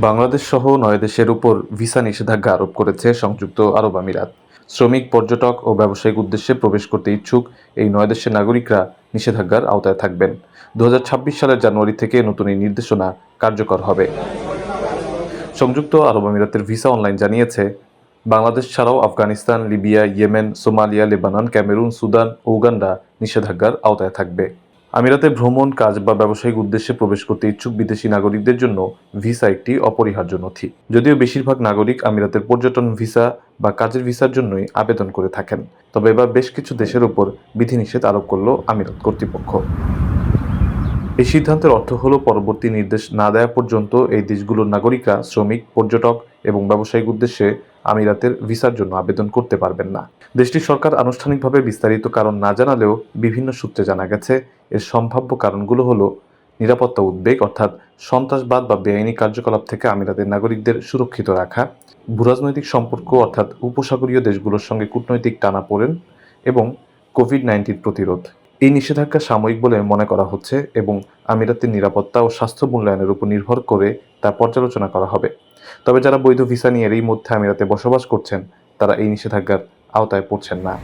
বাংলাদেশ সহ ৯ দেশের উপর ভিসা নিষেধাজ্ঞা আরোপ করেছে সংযুক্ত আরব আমিরাত। শ্রমিক, পর্যটক ও ব্যবসায়িক উদ্দেশ্যে প্রবেশ করতে ইচ্ছুক এই ৯ দেশের নাগরিকরা নিষেধাজ্ঞার আওতায় থাকবেন। ২০২৬ সালের জানুয়ারি থেকে নতুন এই নির্দেশনা কার্যকর হবে। সংযুক্ত আরব আমিরাতের ভিসা অনলাইন জানিয়েছে, বাংলাদেশ ছাড়াও Afghanistan, Libya, Yemen, Somalia, Lebanon, Cameroon, Sudan ও উগান্ডা নিষেধাজ্ঞার আওতায় থাকবে। আমিরাতে ভ্রমণ, কাজ বা ব্যবসায়িক উদ্দেশ্যে প্রবেশ করতে ইচ্ছুক বিদেশি নাগরিকদের জন্য ভিসা একটি অপরিহার্য নথি। যদিও বেশিরভাগ নাগরিক আমিরাতের পর্যটন ভিসা বা কাজের ভিসার জন্যই আবেদন করে থাকেন, তবে এবার বেশ কিছু দেশের উপর বিধিনিষেধ আরোপ করল আমিরাত কর্তৃপক্ষ। এই সিদ্ধান্তের অর্থ হলো, পরবর্তী নির্দেশ না দেওয়া পর্যন্ত এই দেশগুলোর নাগরিকরা শ্রমিক, পর্যটক এবং ব্যবসায়িক উদ্দেশ্যে আমিরাতের ভিসার জন্য আবেদন করতে পারবেন না। দেশটির সরকার আনুষ্ঠানিকভাবে বিস্তারিত কারণ না জানালেও বিভিন্ন সূত্রে জানা গেছে, এর সম্ভাব্য কারণগুলো হলো নিরাপত্তা উদ্বেগ, অর্থাৎ সন্ত্রাসবাদ বা বেআইনি কার্যকলাপ থেকে আমিরাতের নাগরিকদের সুরক্ষিত রাখা, ভূরাজনৈতিক সম্পর্ক অর্থাৎ উপসাগরীয় দেশগুলোর সঙ্গে কূটনৈতিক টানাপোড়েন এবং কোভিড-19 প্রতিরোধ। এই নিষেধাজ্ঞা সাময়িক বলে মনে করা হচ্ছে এবং আমিরাতের নিরাপত্তা ও স্বাস্থ্য মূল্যায়নের উপর নির্ভর করে তা পর্যালোচনা করা হবে। তবে যারা বৈধ ভিসা নিয়ে এরই মধ্যে আমিরাতে বসবাস করছেন, তারা এই নিষেধাজ্ঞার আওতায় পড়ছেন না।